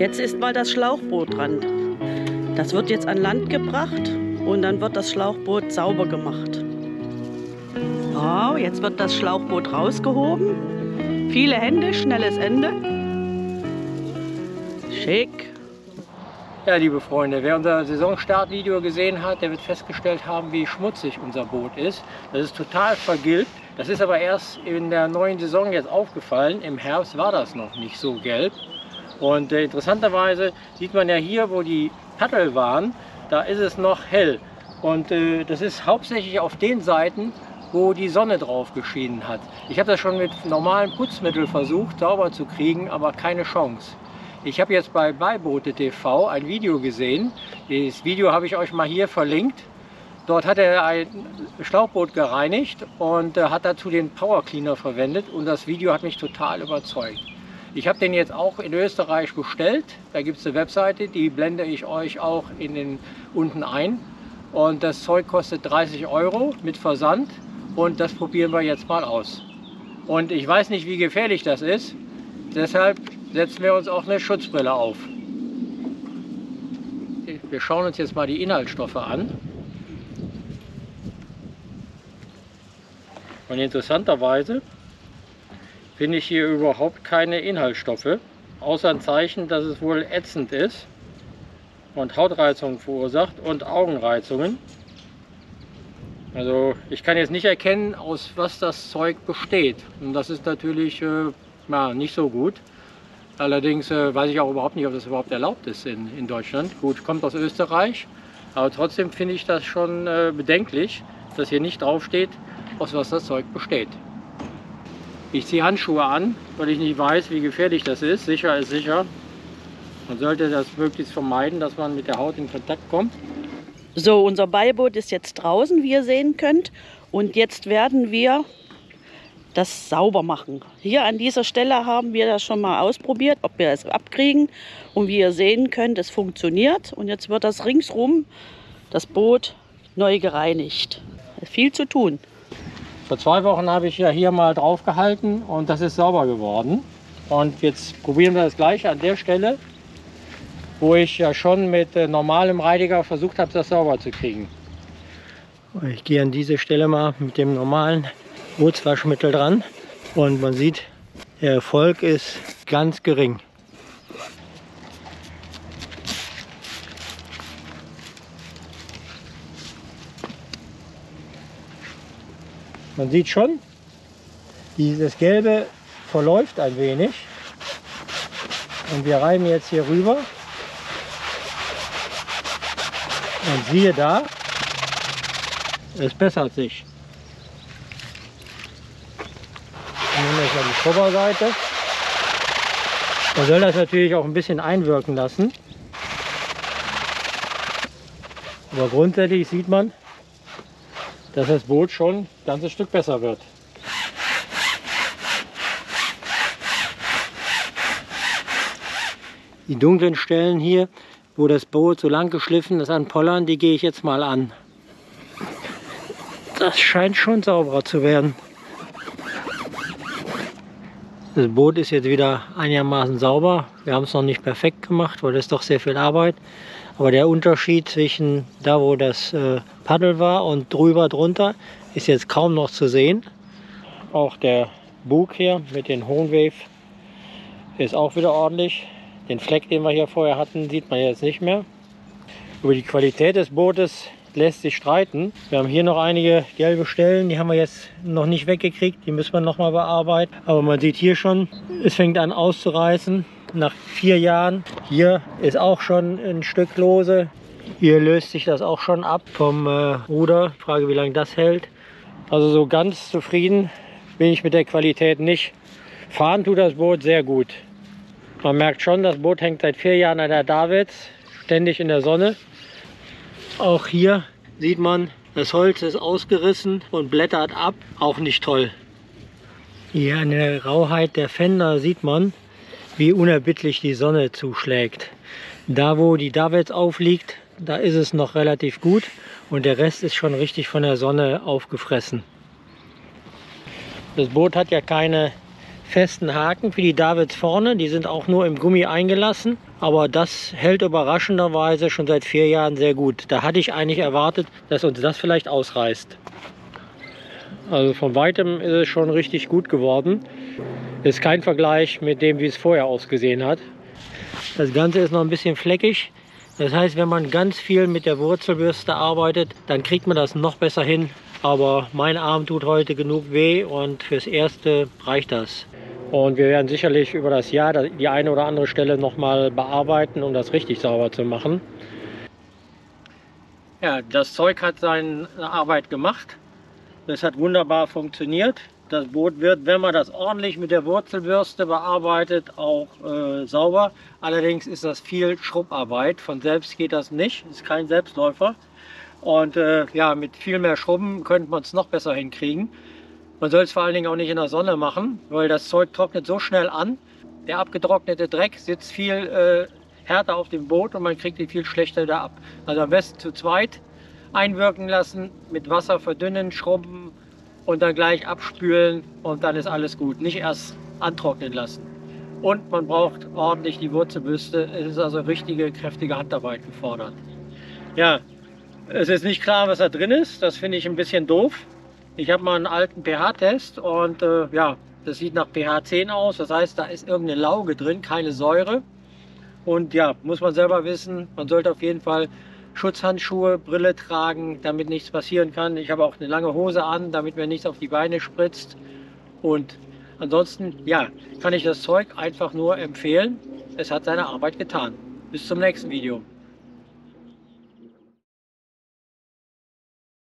Jetzt ist mal das Schlauchboot dran. Das wird jetzt an Land gebracht und dann wird das Schlauchboot sauber gemacht. Oh, jetzt wird das Schlauchboot rausgehoben. Viele Hände, schnelles Ende. Schick. Ja, liebe Freunde, wer unser Saisonstartvideo gesehen hat, der wird festgestellt haben, wie schmutzig unser Boot ist. Das ist total vergilbt. Das ist aber erst in der neuen Saison jetzt aufgefallen. Im Herbst war das noch nicht so gelb. Und interessanterweise sieht man ja hier, wo die Paddel waren, da ist es noch hell. Und das ist hauptsächlich auf den Seiten, wo die Sonne drauf geschienen hat. Ich habe das schon mit normalen Putzmitteln versucht, sauber zu kriegen, aber keine Chance. Ich habe jetzt bei Beiboote TV ein Video gesehen. Das Video habe ich euch mal hier verlinkt. Dort hat er ein Schlauchboot gereinigt und hat dazu den Power Cleaner verwendet. Und das Video hat mich total überzeugt. Ich habe den jetzt auch in Österreich bestellt. Da gibt es eine Webseite, die blende ich euch auch unten ein. Und das Zeug kostet 30 € mit Versand. Und das probieren wir jetzt mal aus. Und ich weiß nicht, wie gefährlich das ist. Deshalb setzen wir uns auch eine Schutzbrille auf. Wir schauen uns jetzt mal die Inhaltsstoffe an. Und interessanterweise finde ich hier überhaupt keine Inhaltsstoffe, außer ein Zeichen, dass es wohl ätzend ist und Hautreizungen verursacht und Augenreizungen. Also ich kann jetzt nicht erkennen, aus was das Zeug besteht. Und das ist natürlich nicht so gut. Allerdings weiß ich auch überhaupt nicht, ob das überhaupt erlaubt ist in Deutschland. Gut, kommt aus Österreich, aber trotzdem finde ich das schon bedenklich, dass hier nicht draufsteht, aus was das Zeug besteht. Ich ziehe Handschuhe an, weil ich nicht weiß, wie gefährlich das ist. Sicher ist sicher. Man sollte das möglichst vermeiden, dass man mit der Haut in Kontakt kommt. So, unser Beiboot ist jetzt draußen, wie ihr sehen könnt. Und jetzt werden wir das sauber machen. Hier an dieser Stelle haben wir das schon mal ausprobiert, ob wir es abkriegen. Und wie ihr sehen könnt, es funktioniert. Und jetzt wird das ringsrum, das Boot, neu gereinigt. Viel zu tun. Vor 2 Wochen habe ich ja hier mal drauf gehalten und das ist sauber geworden. Und jetzt probieren wir das gleiche an der Stelle, wo ich ja schon mit normalem Reiniger versucht habe, das sauber zu kriegen. Ich gehe an diese Stelle mal mit dem normalen Bootswaschmittel dran und man sieht, der Erfolg ist ganz gering. Man sieht schon, dieses Gelbe verläuft ein wenig und wir reiben jetzt hier rüber und siehe da, es bessert sich. Nehmen wir jetzt mal die Schrubberseite. Man soll das natürlich auch ein bisschen einwirken lassen. Aber grundsätzlich sieht man, dass das Boot schon ein ganzes Stück besser wird. Die dunklen Stellen hier, wo das Boot so lang geschliffen ist an Pollern, die gehe ich jetzt mal an. Das scheint schon sauberer zu werden. Das Boot ist jetzt wieder einigermaßen sauber. Wir haben es noch nicht perfekt gemacht, weil das ist doch sehr viel Arbeit. Aber der Unterschied zwischen da, wo das Paddel war und drunter, ist jetzt kaum noch zu sehen. Auch der Bug hier mit den Hohnwave ist auch wieder ordentlich. Den Fleck, den wir hier vorher hatten, sieht man jetzt nicht mehr. Über die Qualität des Bootes lässt sich streiten. Wir haben hier noch einige gelbe Stellen, die haben wir jetzt noch nicht weggekriegt. Die müssen wir noch mal bearbeiten. Aber man sieht hier schon, es fängt an auszureißen. Nach 4 Jahren. Hier ist auch schon ein Stück lose. Hier löst sich das auch schon ab vom Ruder. Ich frage, wie lange das hält. Also so ganz zufrieden bin ich mit der Qualität nicht. Fahren tut das Boot sehr gut. Man merkt schon, das Boot hängt seit 4 Jahren an der Davids, ständig in der Sonne. Auch hier sieht man, das Holz ist ausgerissen und blättert ab. Auch nicht toll. Hier an der Rauheit der Fender sieht man, wie unerbittlich die Sonne zuschlägt. Da, wo die Davids aufliegt, da ist es noch relativ gut und der Rest ist schon richtig von der Sonne aufgefressen. Das Boot hat ja keine festen Haken für die Davits vorne. Die sind auch nur im Gummi eingelassen. Aber das hält überraschenderweise schon seit 4 Jahren sehr gut. Da hatte ich eigentlich erwartet, dass uns das vielleicht ausreißt. Also von weitem ist es schon richtig gut geworden. Ist kein Vergleich mit dem, wie es vorher ausgesehen hat. Das Ganze ist noch ein bisschen fleckig. Das heißt, wenn man ganz viel mit der Wurzelbürste arbeitet, dann kriegt man das noch besser hin. Aber mein Arm tut heute genug weh und fürs Erste reicht das. Und wir werden sicherlich über das Jahr die eine oder andere Stelle noch mal bearbeiten, um das richtig sauber zu machen. Ja, das Zeug hat seine Arbeit gemacht. Das hat wunderbar funktioniert. Das Boot wird, wenn man das ordentlich mit der Wurzelbürste bearbeitet, auch sauber. Allerdings ist das viel Schrubbarbeit. Von selbst geht das nicht. Ist kein Selbstläufer. Und ja, mit viel mehr Schrubben könnte man es noch besser hinkriegen. Man soll es vor allen Dingen auch nicht in der Sonne machen, weil das Zeug trocknet so schnell an. Der abgetrocknete Dreck sitzt viel härter auf dem Boot und man kriegt ihn viel schlechter da ab. Also am besten zu zweit einwirken lassen, mit Wasser verdünnen, schrubben und dann gleich abspülen und dann ist alles gut. Nicht erst antrocknen lassen. Und man braucht ordentlich die Wurzelbürste. Es ist also richtige, kräftige Handarbeit gefordert. Ja, es ist nicht klar, was da drin ist. Das finde ich ein bisschen doof. Ich habe mal einen alten pH-Test und ja, das sieht nach pH 10 aus. Das heißt, da ist irgendeine Lauge drin, keine Säure. Und ja, muss man selber wissen, man sollte auf jeden Fall Schutzhandschuhe, Brille tragen, damit nichts passieren kann. Ich habe auch eine lange Hose an, damit mir nichts auf die Beine spritzt. Und ansonsten, ja, kann ich das Zeug einfach nur empfehlen. Es hat seine Arbeit getan. Bis zum nächsten Video.